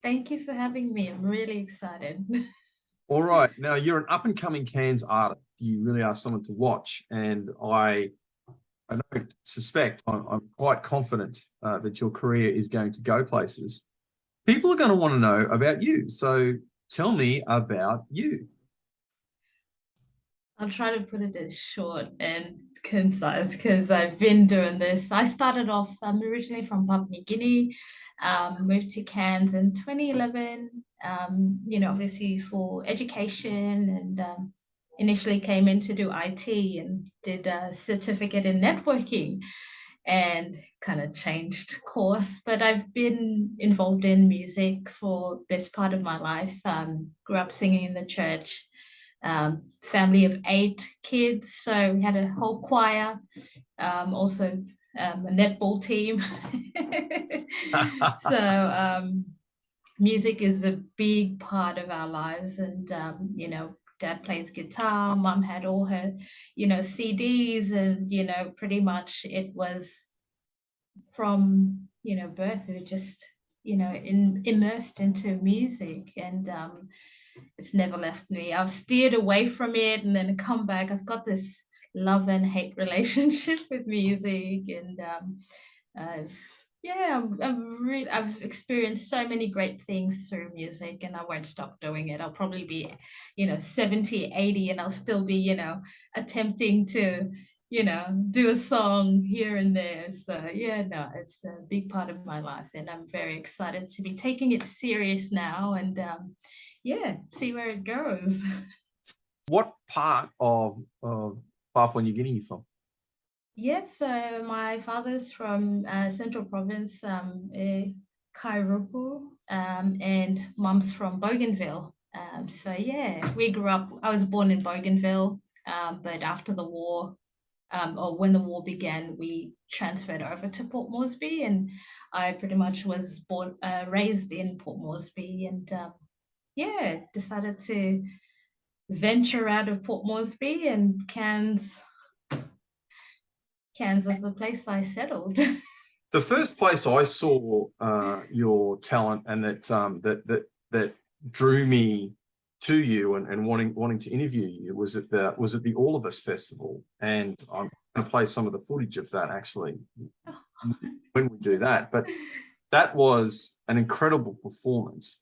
Thank you for having me. I'm really excited. All right. Now, you're an up-and-coming Cairns artist. You really are someone to watch. And I don't suspect, I'm quite confident that your career is going to go places. People are going to want to know about you. So tell me about you. I'll try to put it as short and concise because I've been doing this. I started off, I'm originally from Papua New Guinea, moved to Cairns in 2011, obviously for education and initially came in to do IT and did a certificate in networking and kind of changed course. But I've been involved in music for best part of my life. Grew up singing in the church, family of 8 kids. So we had a whole choir, also a netball team. so music is a big part of our lives. And, dad plays guitar, mom had all her, CDs, and, pretty much it was from, birth, we were just, immersed into music. And it's never left me. I've steered away from it and then come back. I've got this love and hate relationship with music, and I've I've experienced so many great things through music, and I won't stop doing it. I'll probably be, 70, 80, and I'll still be, attempting to, do a song here and there. So yeah, no, it's a big part of my life, and I'm very excited to be taking it serious now, and see where it goes. What part of Papua New Guinea are you from? Yes, so my father's from Central Province, Kairupu, and mom's from Bougainville. So yeah, we grew up. I was born in Bougainville, but after the war, or when the war began, we transferred over to Port Moresby, and I pretty much was born, raised in Port Moresby, and decided to venture out of Port Moresby, and Cairns is the place I settled. The first place I saw your talent and that drew me to you and wanting to interview you was at the All of Us festival, and I'm going to play some of the footage of that actually when we do that. But that was an incredible performance.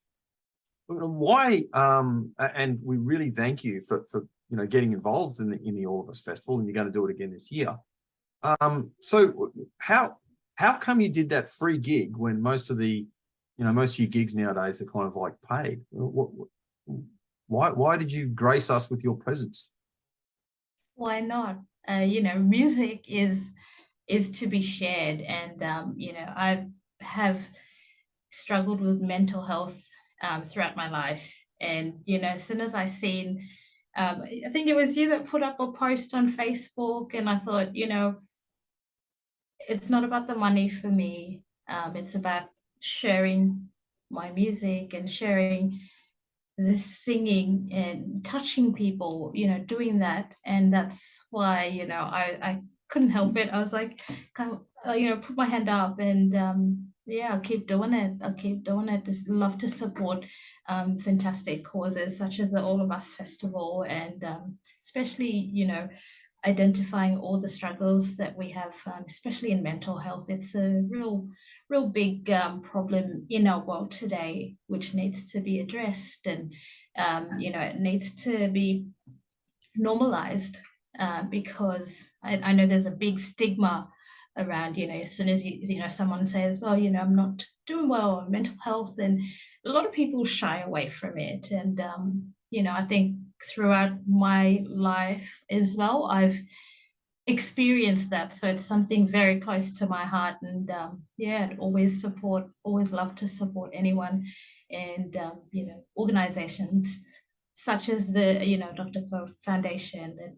Why? And we really thank you for getting involved in the All of Us festival, and you're going to do it again this year. So how come you did that free gig when most of your gigs nowadays are kind of like paid? Why did you grace us with your presence? Why not? Music is to be shared, and I have struggled with mental health throughout my life, and as soon as I seen, I think it was you that put up a post on Facebook, and I thought, it's not about the money for me. It's about sharing my music and sharing this singing and touching people, doing that. And that's why, I couldn't help it. I was like, put my hand up, and I'll keep doing it. I'll keep doing it. Just love to support fantastic causes such as the All of Us Festival, and especially, identifying all the struggles that we have, especially in mental health. It's a real big problem in our world today, which needs to be addressed, and it needs to be normalized, because I know there's a big stigma around, as soon as someone says, oh, I'm not doing well on mental health, and a lot of people shy away from it. And I think throughout my life as well, I've experienced that, so it's something very close to my heart. And I'd always love to support anyone, and organizations such as the Dr. Cove Foundation that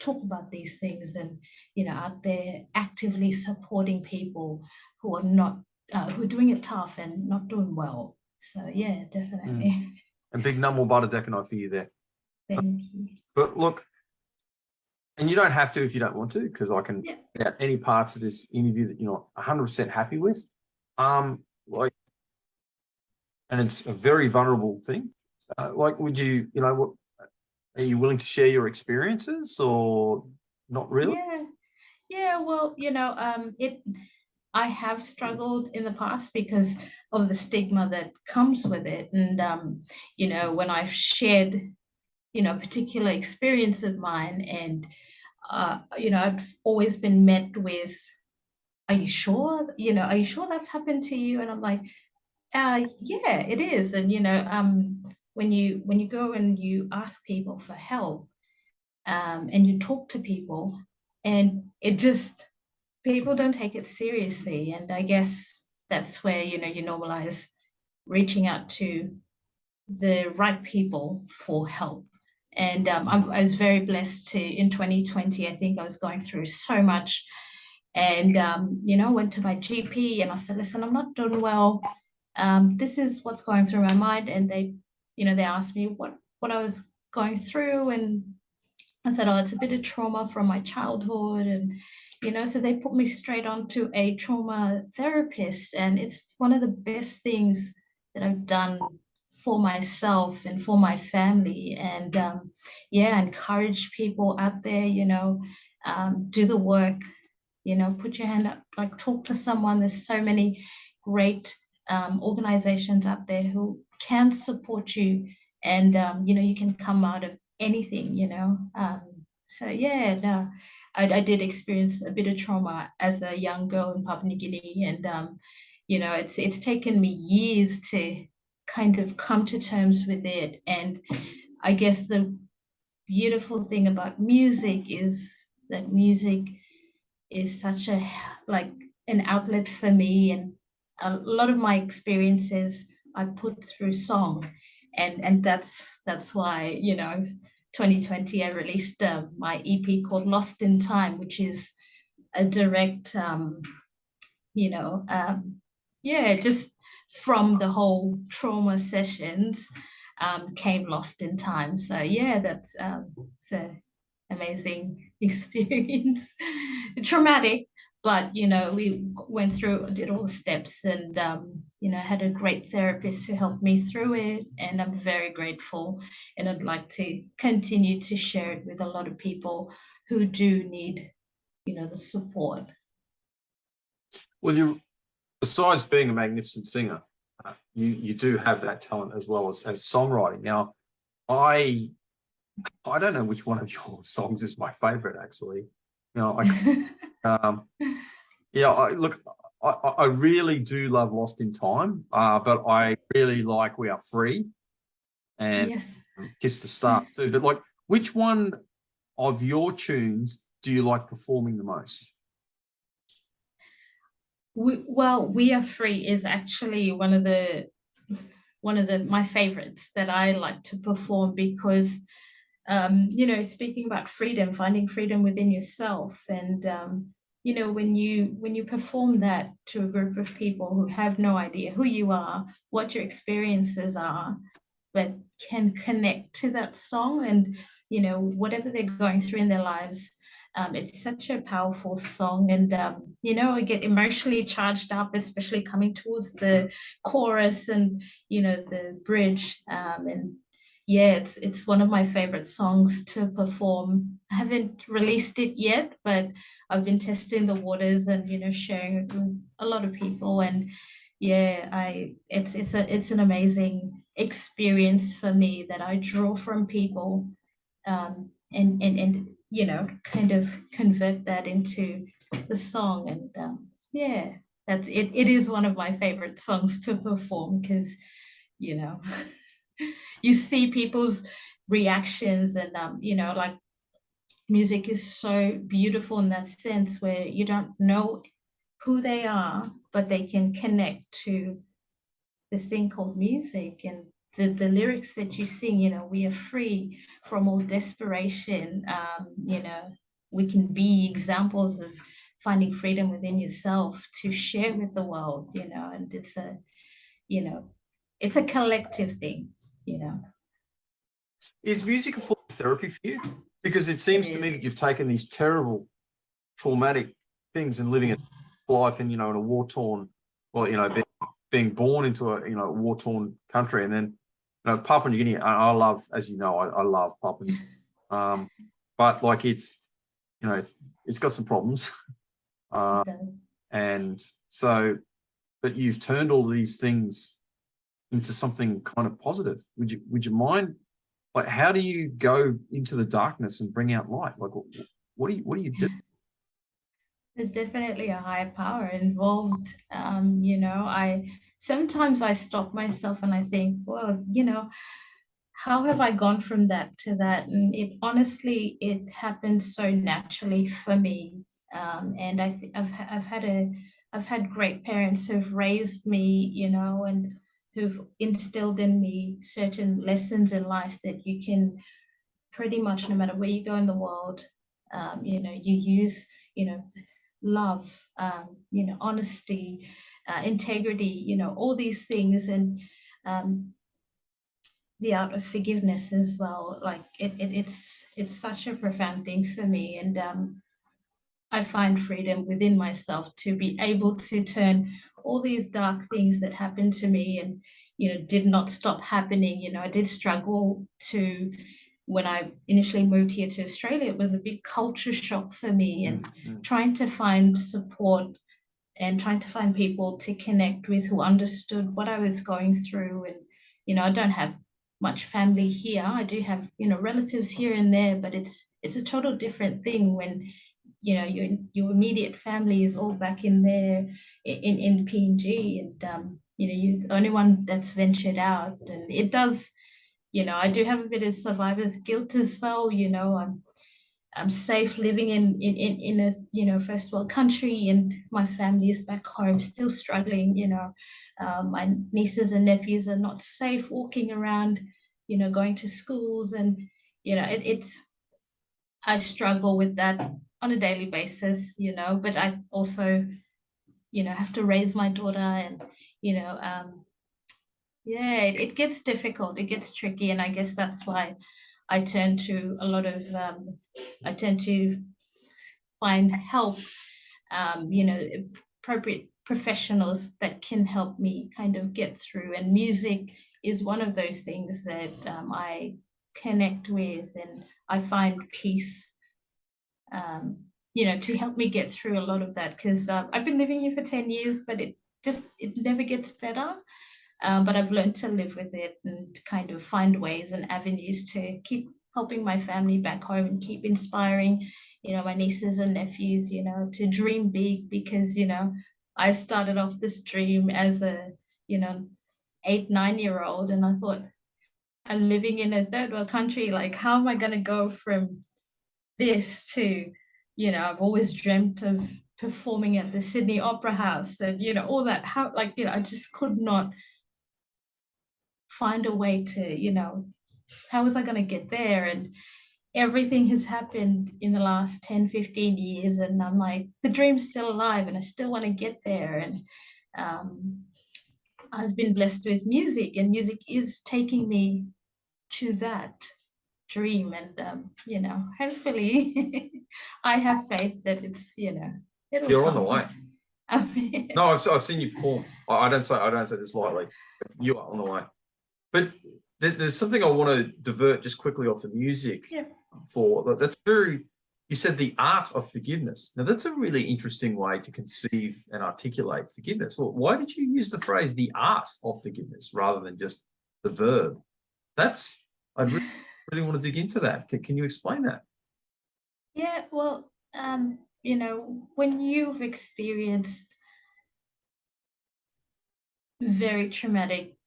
talk about these things, and out there actively supporting people who are not who are doing it tough and not doing well. So yeah, definitely. And big number butter decano for you there. Thank you. But look, and you don't have to if you don't want to, because I can get out any parts of this interview that you're not 100% happy with. Like, and it's a very vulnerable thing. Like, would you, you know, what, are you willing to share your experiences or not really? Yeah, well, I have struggled in the past because of the stigma that comes with it. And when I've shared, a particular experience of mine, and I've always been met with, are you sure? Are you sure that's happened to you? And I'm like, yeah, it is. And when you go and you ask people for help, and you talk to people, and it just, people don't take it seriously. And I guess that's where, you normalize reaching out to the right people for help. And I was very blessed to, in 2020, I think I was going through so much. And, went to my GP and I said, listen, I'm not doing well. This is what's going through my mind. And they asked me what I was going through. And I said, oh, it's a bit of trauma from my childhood. And, so they put me straight onto a trauma therapist. And it's one of the best things that I've done for myself and for my family. And encourage people out there, do the work, put your hand up, like talk to someone. There's so many great organizations out there who can support you, and you can come out of anything. So yeah, no, I did experience a bit of trauma as a young girl in Papua New Guinea, and it's taken me years to kind of come to terms with it. And I guess the beautiful thing about music is that music is such a, like, an outlet for me. And a lot of my experiences I put through song. And that's why, 2020 I released my EP called Lost in Time, which is a direct you know just from the whole trauma sessions, came Lost in Time. So yeah, that's it's a amazing experience. Traumatic, but we went through, did all the steps, and had a great therapist who helped me through it, and I'm very grateful. And I'd like to continue to share it with a lot of people who do need, the support. Well, you, besides being a magnificent singer, you do have that talent as well as songwriting. Now, I don't know which one of your songs is my favorite, actually. Look, I really do love Lost in Time, but I really like We Are Free and Yes. Kiss the Stars too. But like, which one of your tunes do you like performing the most? We Are Free is actually one of the my favorites that I like to perform, because speaking about freedom, finding freedom within yourself. And when you perform that to a group of people who have no idea who you are, what your experiences are, but can connect to that song, and whatever they're going through in their lives, it's such a powerful song. And I get emotionally charged up, especially coming towards the chorus and the bridge. And yeah, it's one of my favorite songs to perform. I haven't released it yet, but I've been testing the waters and sharing it with a lot of people. And yeah, it's an amazing experience for me that I draw from people, and kind of convert that into the song. And yeah, that's it. It is one of my favorite songs to perform, because you know you see people's reactions. And like, music is so beautiful in that sense, where you don't know who they are, but they can connect to this thing called music. And the lyrics that you sing, we are free from all desperation. We can be examples of finding freedom within yourself to share with the world. And you know it's a collective thing. Is music a form of therapy for you? Because it It seems to me is. that you've taken these terrible, traumatic things and living a life in, in a war-torn, well, being being born into a, you know, war-torn country, and then, you know, Papua New Guinea, I love, as you know, I love Papua New Guinea. But like, it's, you know, it's got some problems. It does. And so, but you've turned all these things into something kind of positive. Would you mind, like, how do you go into the darkness and bring out light? Like, what do you do? There's definitely a higher power involved. You know, I sometimes I stop myself and I think, well, you know, how have I gone from that to that? And it honestly, it happens so naturally for me. And I've had great parents who've raised me, you know, and who've instilled in me certain lessons in life that you can pretty much, no matter where you go in the world, you know, you use, you know, love, you know, honesty, integrity, you know, all these things, and um, the art of forgiveness as well. Like it's such a profound thing for me, and I find freedom within myself to be able to turn all these dark things that happened to me and, you know, did not stop happening. You know, I did struggle to, when I initially moved here to Australia, it was a big culture shock for me, and trying to find support and trying to find people to connect with who understood what I was going through. And, you know, I don't have much family here. I do have, you know, relatives here and there, but it's a total different thing when, you know, your immediate family is all back in there in PNG, and you know, you're the only one that's ventured out. And it does, you know, I do have a bit of survivor's guilt as well. You know, I'm safe living in a, you know, first world country, and my family is back home still struggling. You know, my nieces and nephews are not safe walking around, you know, going to schools, and you know, it's, I struggle with that on a daily basis, you know, but I also, you know, have to raise my daughter, and, you know, yeah, it gets difficult, it gets tricky. And I guess that's why I turn to a lot of, I tend to find help, you know, appropriate professionals that can help me kind of get through. And music is one of those things that I connect with, and I find peace, you know, to help me get through a lot of that. Because I've been living here for 10 years, but it never gets better. But I've learned to live with it and kind of find ways and avenues to keep helping my family back home and keep inspiring, you know, my nieces and nephews, you know, to dream big. Because, you know, I started off this dream as a, you know, 8, 9 year old, and I thought, I'm living in a third world country. Like, how am I going to go from this to, you know, I've always dreamt of performing at the Sydney Opera House, and, you know, all that. How, like, you know, I just could not find a way to, you know, how was I going to get there? And everything has happened in the last 10, 15 years. And I'm like, the dream's still alive and I still want to get there. And I've been blessed with music, and music is taking me to that dream. And, you know, hopefully I have faith that it's, you know, it'll You're on come. the way. No, I've seen you perform. I don't say this lightly, but you are on the way. But there's something I want to divert just quickly off the music. Yeah. For that's very, you said the art of forgiveness. Now that's a really interesting way to conceive and articulate forgiveness. Well, why did you use the phrase the art of forgiveness rather than just the verb? That's, I really want to dig into that. Can you explain that? Yeah, well, you know, when you've experienced very traumatic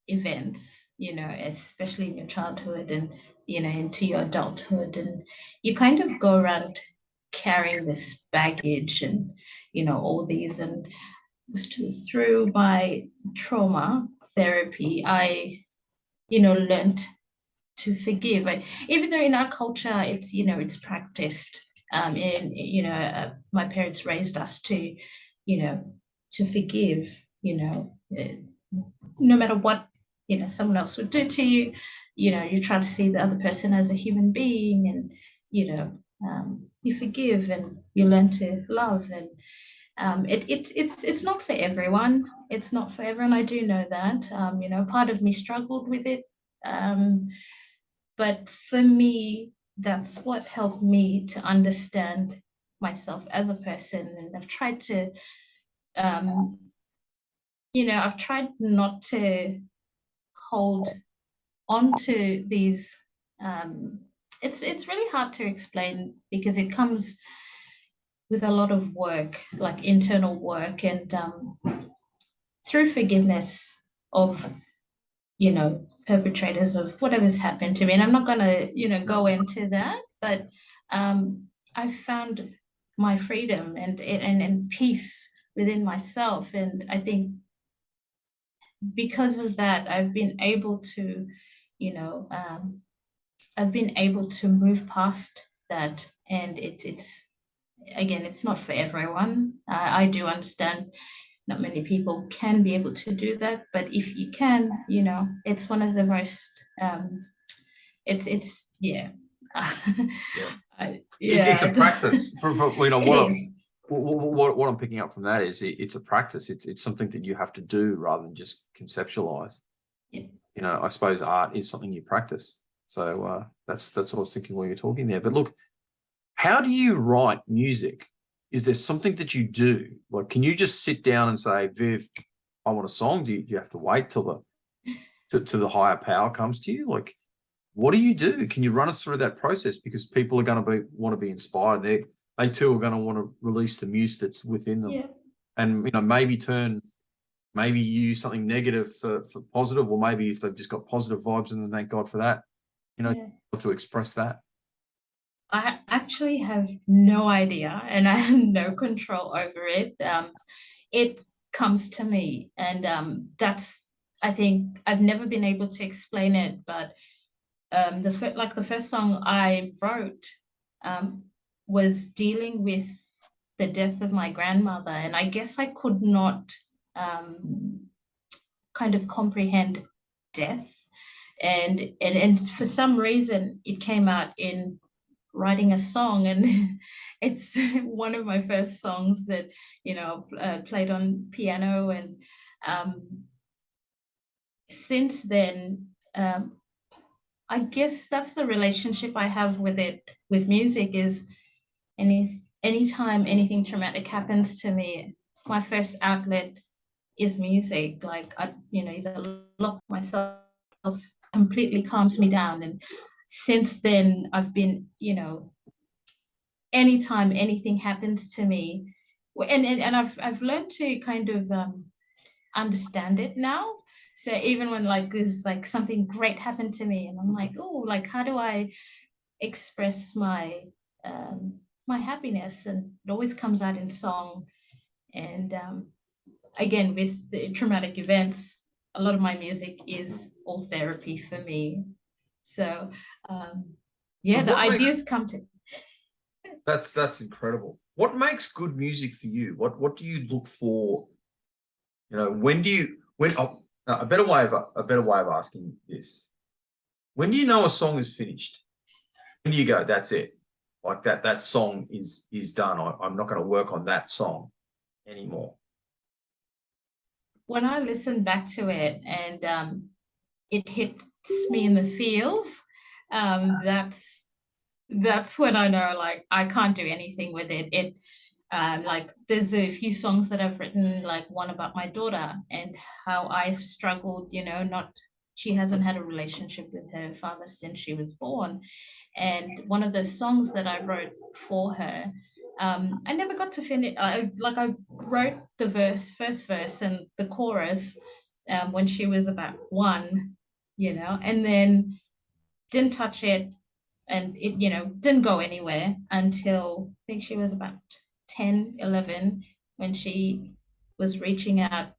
events, you know, especially in your childhood and, you know, into your adulthood, and you kind of go around carrying this baggage and, you know, all these. And through my trauma therapy, I, you know, learned to forgive. Even though in our culture it's, you know, it's practiced, and you know, my parents raised us to, you know, to forgive, you know, no matter what, you know, someone else would do to you. You know, you try to see the other person as a human being, and, you know, you forgive and you learn to love. And It's not for everyone. It's not for everyone. I do know that. You know, part of me struggled with it. But for me, that's what helped me to understand myself as a person. And I've tried to, you know, I've tried not to hold on to these. It's really hard to explain because it comes with a lot of work, like internal work, and through forgiveness of, you know, perpetrators of whatever's happened to me. And I'm not going to, you know, go into that, but I've found my freedom and peace within myself. And I think because of that, I've been able to, you know, I've been able to move past that. And it's again, it's not for everyone. I do understand not many people can be able to do that, but if you can, you know, it's one of the most it's yeah. It's a I practice for you know it what is. what I'm picking up from that is it's a practice. It's something that you have to do rather than just conceptualize. Yeah. You know, I suppose art is something you practice. So that's what I was thinking while you're talking there. But look, how do you write music? Is there something that you do? Like, can you just sit down and say, Viv, I want a song? Do you have to wait till the higher power comes to you? Like, what do you do? Can you run us through that process? Because people are going to want to be inspired. They too are going to want to release the muse that's within them, Yeah. and you know, maybe use something negative for positive, or maybe if they've just got positive vibes, and then thank God for that. You know, Yeah. to express that. I actually have no idea and I have no control over it. It comes to me, and that's, I think I've never been able to explain it, but the first song I wrote um, was dealing with the death of my grandmother, and I guess I could not kind of comprehend death, and for some reason it came out in writing a song, and it's one of my first songs that, you know, played on piano, and since then I guess that's the relationship I have with it, with music, is anytime anything traumatic happens to me, my first outlet is music. Like I, you know, either lock myself, completely calms me down. And since then I've been, you know, anytime anything happens to me, and I've learned to kind of understand it now. So even when like there's like something great happened to me and I'm like, oh, like how do I express my happiness, and it always comes out in song. And again, with the traumatic events, a lot of my music is all therapy for me. So So yeah, the what makes ideas come to. that's incredible. What makes good music for you? What do you look for? You know, when a better way of asking this. When do you know a song is finished? When do you go, that's it? Like that song is done. I'm not going to work on that song anymore. When I listen back to it and it hits me in the feels, that's when I know like I can't do anything with it. It like there's a few songs that I've written, like one about my daughter and how I've struggled, you know, not she hasn't had a relationship with her father since she was born. And one of the songs that I wrote for her, I never got to finish. I wrote the first verse and the chorus when she was about one, you know, and then didn't touch it, and it, you know, didn't go anywhere until I think she was about 10, 11, when she was reaching out,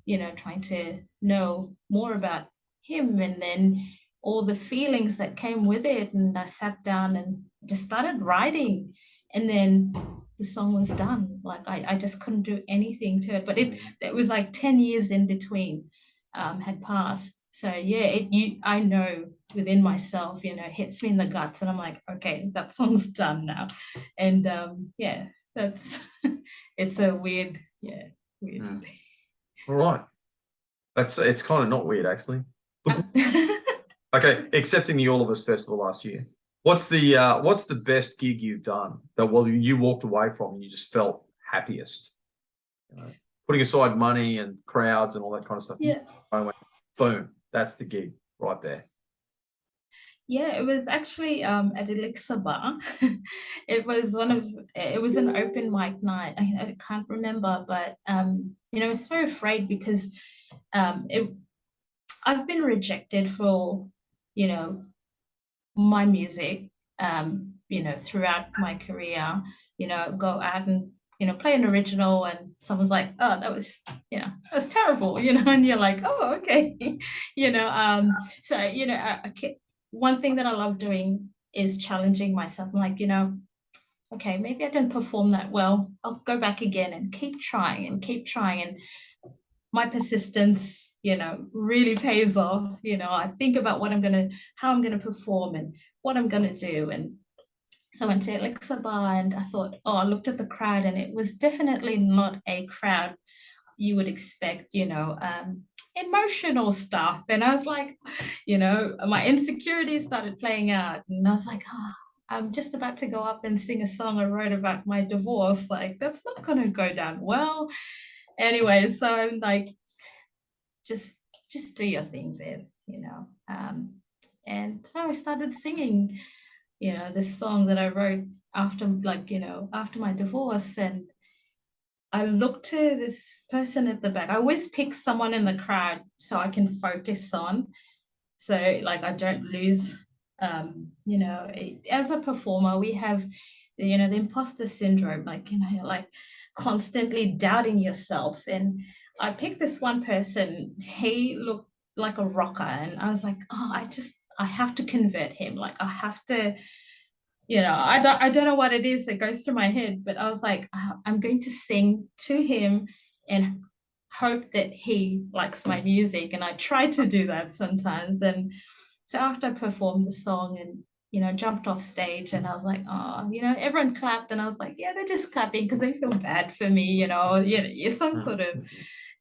you know, trying to know more about him, and then all the feelings that came with it. And I sat down and just started writing, and then the song was done. Like I just couldn't do anything to it. But it was like 10 years in between had passed. So yeah, I know within myself, you know, it hits me in the guts, and I'm like, okay, that song's done now. And yeah, that's it's a weird, weird. All right. It's kind of not weird, actually. Look, okay, excepting the All of Us Festival last year. What's the best gig you've done that you walked away from and you just felt happiest? You know, putting aside money and crowds and all that kind of stuff. Yeah. I went, boom, that's the gig right there. Yeah, it was actually at Elixir Bar. It was an open mic night. I can't remember, but you know, I was so afraid because I've been rejected for, you know, my music, you know, throughout my career, you know, go out and, you know, play an original and someone's like, oh, that was, you know, that was terrible, you know, and you're like, oh, okay. You know, so, you know, one thing that I love doing is challenging myself. I'm like, you know, okay, maybe I didn't perform that well. I'll go back again and keep trying and keep trying. And my persistence, you know, really pays off. You know, I think about how I'm gonna perform and what I'm gonna do. And so I went to Elixir Bar and I thought, oh, I looked at the crowd and it was definitely not a crowd you would expect, you know, emotional stuff. And I was like, you know, my insecurities started playing out. And I was like, oh, I'm just about to go up and sing a song I wrote about my divorce. Like, that's not going to go down well. Anyway, so I'm like, just do your thing, Viv, you know. And so I started singing, you know, this song that I wrote after, like, you know, after my divorce. And I looked to this person at the back. I always pick someone in the crowd so I can focus on. So like I don't lose, you know, as a performer, we have, you know, the imposter syndrome, like, you know, like constantly doubting yourself. And I picked this one person, he looked like a rocker. And I was like, oh, I have to convert him. Like I have to, you know, I don't know what it is that goes through my head, but I was like, I'm going to sing to him and hope that he likes my music. And I try to do that sometimes. And so after I performed the song and, you know, jumped off stage and I was like, oh, you know, everyone clapped and I was like, yeah, they're just clapping because they feel bad for me, you know, some sort of,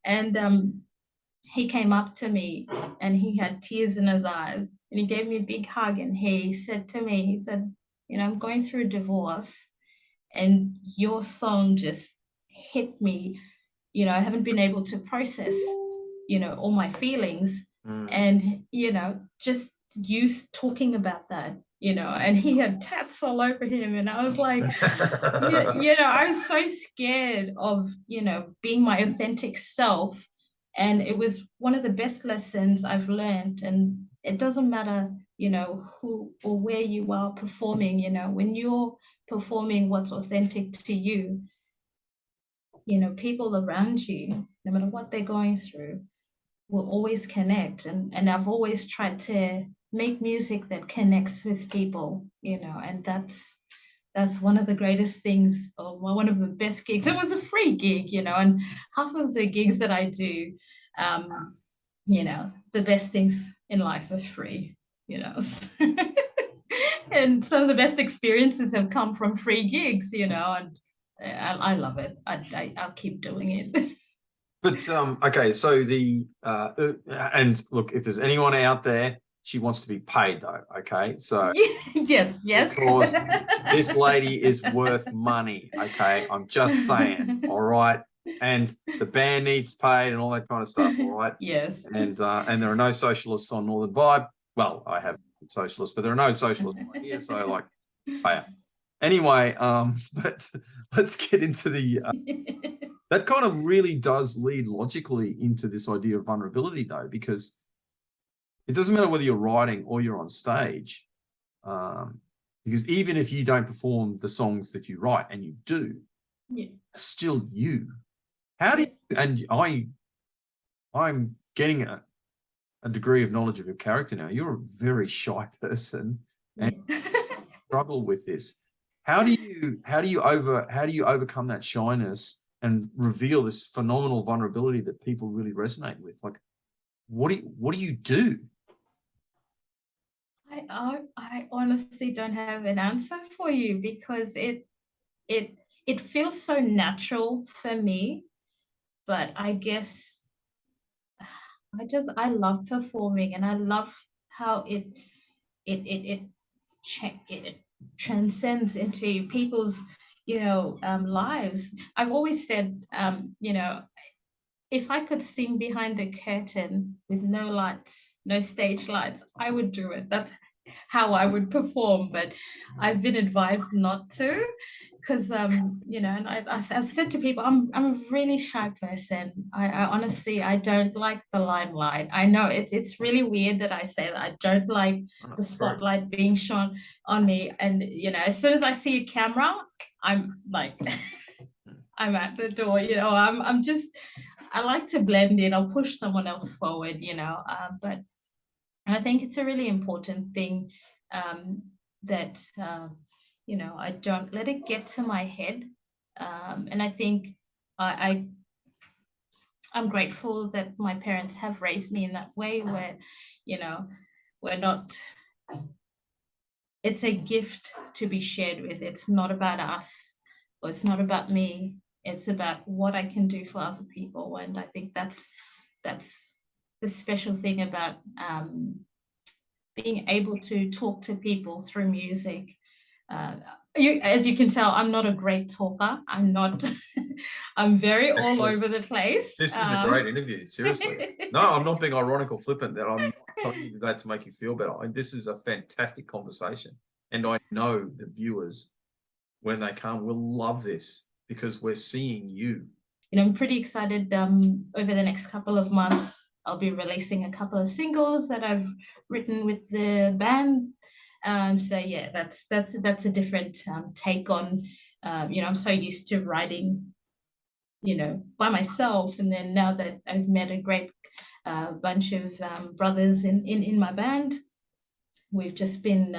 and he came up to me and he had tears in his eyes and he gave me a big hug and he said to me, he said, you know, I'm going through a divorce and your song just hit me. You know, I haven't been able to process, you know, all my feelings. And, you know, just you talking about that, you know, and he had tats all over him. And I was like, you know, I was so scared of, you know, being my authentic self. And it was one of the best lessons I've learned. And it doesn't matter, you know, who or where you are performing, you know, when you're performing what's authentic to you, you know, people around you, no matter what they're going through, will always connect. And I've always tried to make music that connects with people, you know, and that's one of the greatest things, or one of the best gigs. It was a free gig, you know, and half of the gigs that I do, you know, the best things in life are free, you know. And some of the best experiences have come from free gigs, you know, and I love it. I'll keep doing it. But okay, so and look, if there's anyone out there, she wants to be paid though. Okay, so yes, because this lady is worth money. Okay, I'm just saying. All right, and the band needs paid and all that kind of stuff. All right. Yes. And there are no socialists on Northern Vibe. Well, I have socialists, but there are no socialists here. So like, anyway, but let's get into the. That kind of really does lead logically into this idea of vulnerability, though, because it doesn't matter whether you're writing or you're on stage, because even if you don't perform the songs that you write, and you do, still you. How do you, and I'm getting a degree of knowledge of your character now. You're a very shy person and struggle with this. How do you overcome that shyness and reveal this phenomenal vulnerability that people really resonate with? Like, what do you do? I honestly don't have an answer for you because it it feels so natural for me, but I guess I love performing, and I love how it it transcends into people's, lives. I've always said, if I could sing behind a curtain with no lights, no stage lights, I would do it. That's how I would perform, but I've been advised not to, because and I've said to people, I'm a really shy person. I honestly, I don't like the limelight. I know it's really weird that I say that. I don't like the spotlight being shone on me, and as soon as I see a camera, I'm like I'm at the door. I'm just, I like to blend in. I'll push someone else forward, but I think it's a really important thing, that, I don't let it get to my head. And I think I, I'm grateful that my parents have raised me in that way where, you know, we're not, it's a gift to be shared with. It's not about us, or it's not about me. It's about what I can do for other people. And I think that's the special thing about, being able to talk to people through music. Uh, as you can tell, I'm not a great talker. I'm not, I'm very all over the place. This is a great interview, seriously. No, I'm not being ironic or flippant, that I'm not telling you that to make you feel better. This is a fantastic conversation. And I know the viewers, when they come, will love this because we're seeing you. I'm pretty excited. Over the next couple of months, I'll be releasing a couple of singles that I've written with the band. So yeah, that's a different take on. I'm so used to writing, by myself, and then now that I've met a great bunch of brothers in my band, we've just been,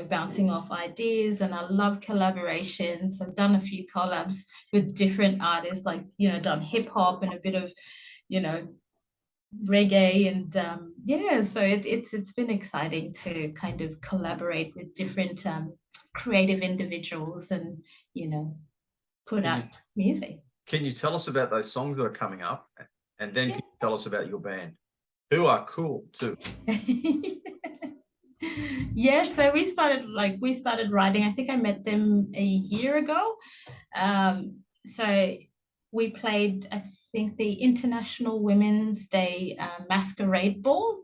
bouncing off ideas, and I love collaborations. I've done a few collabs with different artists, like, done hip hop and a bit of, reggae, and so it's been exciting to kind of collaborate with different creative individuals, and put out music. Can you tell us about those songs that are coming up, and then can you tell us about your band, who are cool too? Yeah, so we started writing. I think I met them a year ago. So we played, I think, the International Women's Day masquerade ball.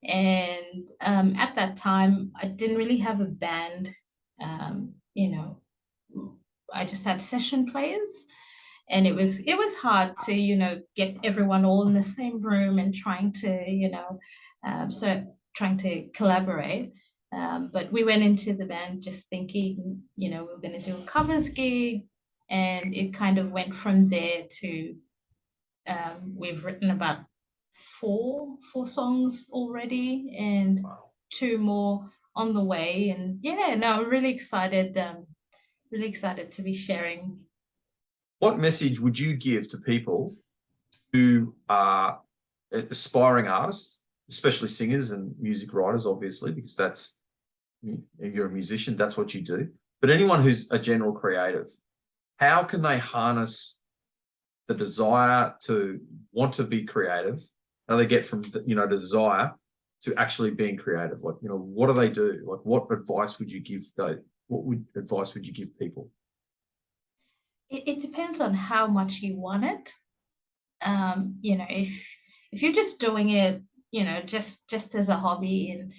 And at that time, I didn't really have a band. I just had session players. And it was hard to, get everyone all in the same room and trying to, trying to collaborate. But we went into the band just thinking, we were going to do a covers gig, and it kind of went from there to, we've written about four songs already, and two more on the way. And yeah, no, I'm really excited to be sharing. What message would you give to people who are aspiring artists, especially singers and music writers, obviously, because if you're a musician, that's what you do. But anyone who's a general creative, how can they harness the desire to want to be creative? How they get from the desire to actually being creative? Like, what do they do? Like, what advice would you give advice would you give people? It depends on how much you want it. If you're just doing it, just as a hobby, and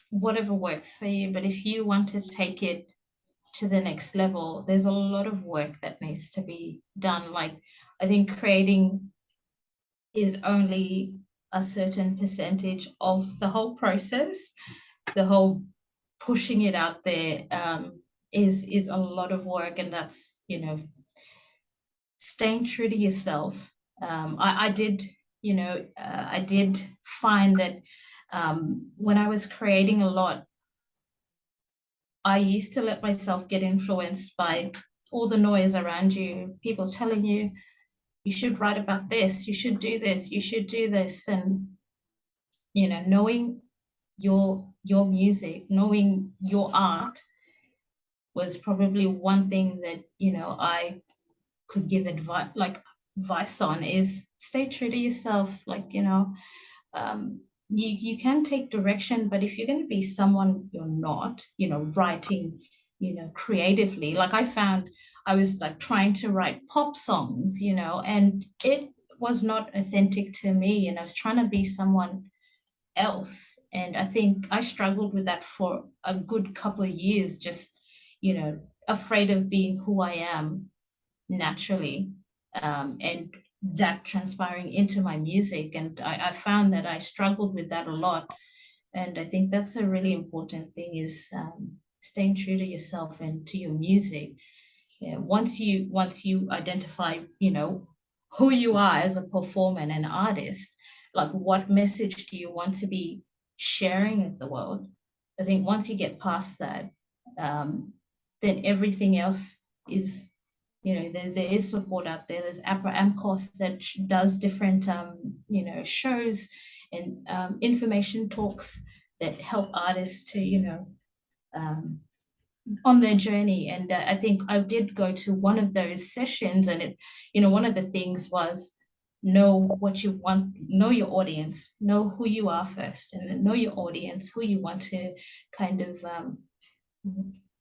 whatever works for you. But if you want to take it to the next level, there's a lot of work that needs to be done. Like, I think creating is only a certain percentage of the whole process. The whole pushing it out there is a lot of work, and that's staying true to yourself. I did find that when I was creating a lot, I used to let myself get influenced by all the noise around you, people telling you, you should write about this, you should do this, you should do this. And knowing your music, knowing your art, was probably one thing that, I could give advice on is stay true to yourself. Um, you can take direction, but if you're going to be someone you're not, writing, creatively, like I found I was like trying to write pop songs, and it was not authentic to me, and I was trying to be someone else. And I think I struggled with that for a good couple of years, just, afraid of being who I am naturally, and that transpiring into my music. And I found that I struggled with that a lot. And I think that's a really important thing is staying true to yourself and to your music. Yeah, once you identify, who you are as a performer and an artist, like what message do you want to be sharing with the world? I think once you get past that, then everything else is, there is support out there. There's AMCOS that does different, shows and information talks that help artists to, um, on their journey. And I think I did go to one of those sessions, and one of the things was know what you want, know your audience, know who you are first, and then know your audience, who you want to kind of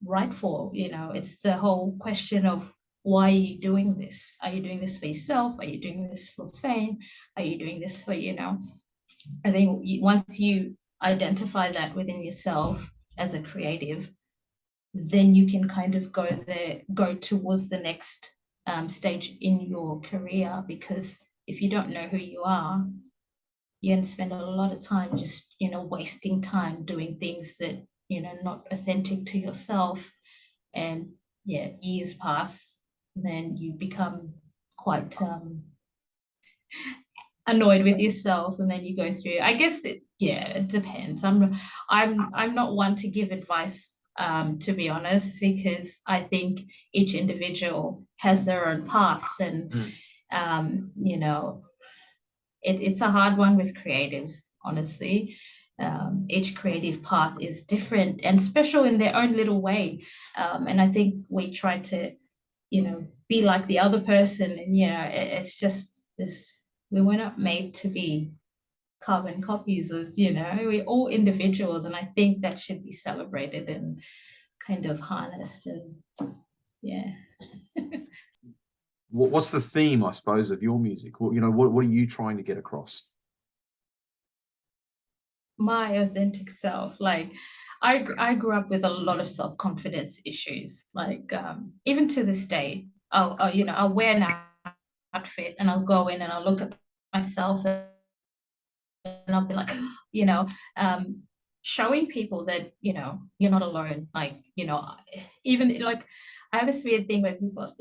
write for. It's the whole question of why are you doing this? Are you doing this for yourself? Are you doing this for fame? Are you doing this for, I think once you identify that within yourself as a creative, then you can kind of go towards the next stage in your career. Because if you don't know who you are, you're going to spend a lot of time just, wasting time doing things that, not authentic to yourself. And yeah, years pass, then you become quite annoyed with yourself, and then you go through, I guess it depends. I'm not one to give advice, to be honest, because I think each individual has their own paths. And it's a hard one with creatives, honestly. Each creative path is different and special in their own little way. And I think we try to, be like the other person. And, it's just this, we were not made to be carbon copies of, we're all individuals. And I think that should be celebrated and kind of harnessed. And yeah. What's the theme, I suppose, of your music? What are you trying to get across? My authentic self. Like I grew up with a lot of self-confidence issues. Like even to this day, I'll wear an outfit and I'll go in and I'll look at myself and I'll be like, you know, um, showing people that, you're not alone. Like, even like I have this weird thing where people,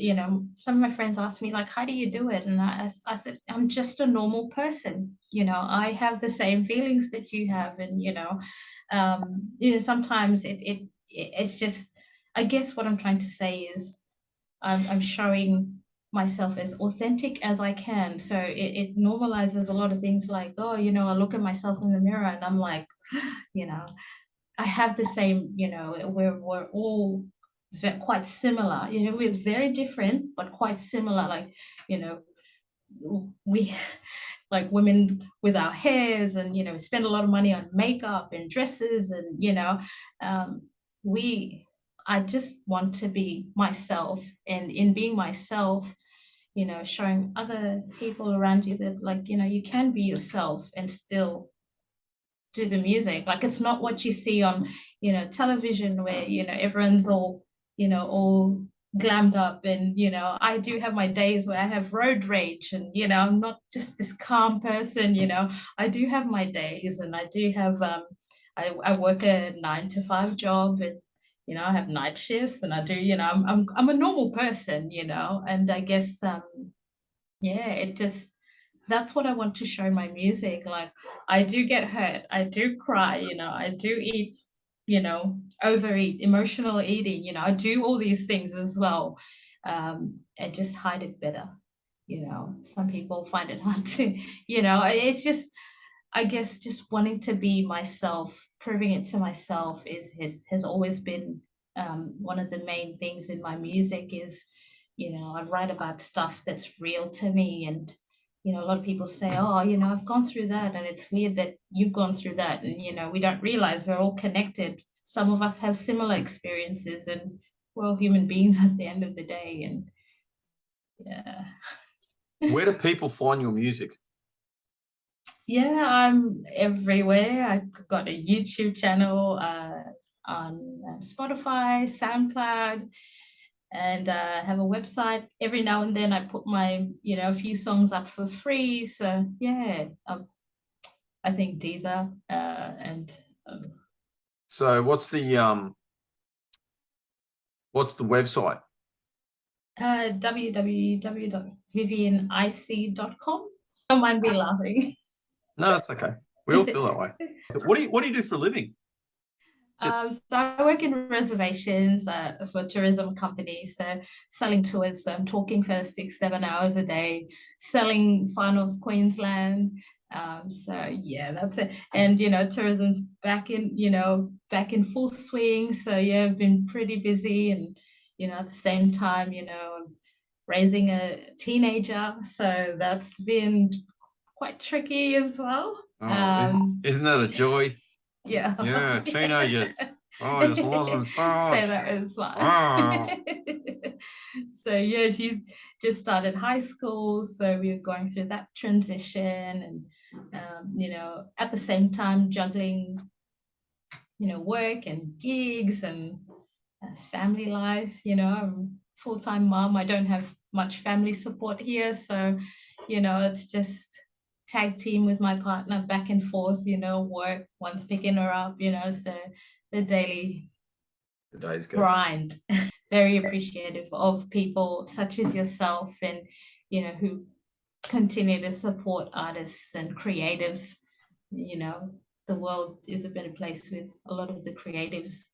some of my friends ask me like, how do you do it? And I said, I'm just a normal person. I have the same feelings that you have. And, sometimes it's just, I guess what I'm trying to say is I'm showing myself as authentic as I can. So it normalizes a lot of things like, oh, I look at myself in the mirror and I'm like, you know, I have the same, we're all quite similar. We're very different, but quite similar. Like, we like women with our hairs and, spend a lot of money on makeup and dresses and, um, we I just want to be myself, and in being myself, showing other people around you that, like, you can be yourself and still do the music. Like, it's not what you see on, television where, everyone's all glammed up. And, I do have my days where I have road rage and, I'm not just this calm person. I do have my days, and I do have, I work a 9 to 5 job, and, I have night shifts, and I do, I'm a normal person, and I guess, yeah, it just, that's what I want to show my music. Like, I do get hurt, I do cry, I do eat, overeat, emotional eating, I do all these things as well, and just hide it better. Some people find it hard to, it's just, I guess, just wanting to be myself, proving it to myself has always been One of the main things in my music is, I write about stuff that's real to me. And, a lot of people say, oh, I've gone through that. And it's weird that you've gone through that. And, we don't realize we're all connected. Some of us have similar experiences, and we're all human beings at the end of the day. And yeah. Where do people find your music? Yeah, I'm everywhere. I've got a YouTube channel on Spotify, SoundCloud, and have a website. Every now and then I put my, a few songs up for free. So yeah, I think Deezer and So what's the website? www.vivienaisi.com. Don't mind me laughing. No, that's okay. We all feel that way. What do you do for a living? So I work in reservations for a tourism company, so selling tours. So I'm talking for 6-7 hours a day, selling fun of Queensland. So yeah, that's it. And tourism's back in full swing. So yeah, I've been pretty busy, and at the same time, I'm raising a teenager, so that's been quite tricky as well. Oh, isn't that a joy? Yeah. Yeah, teenagers. Oh, I just love them so much. Say that as well. Wow. So yeah, she's just started high school, so we're going through that transition, and at the same time juggling, work and gigs and family life. I'm full-time mom. I don't have much family support here, so it's just tag team with my partner back and forth, work, one's picking her up, so the daily grind. Very appreciative of people such as yourself, and who continue to support artists and creatives. The world is a better place with a lot of the creatives.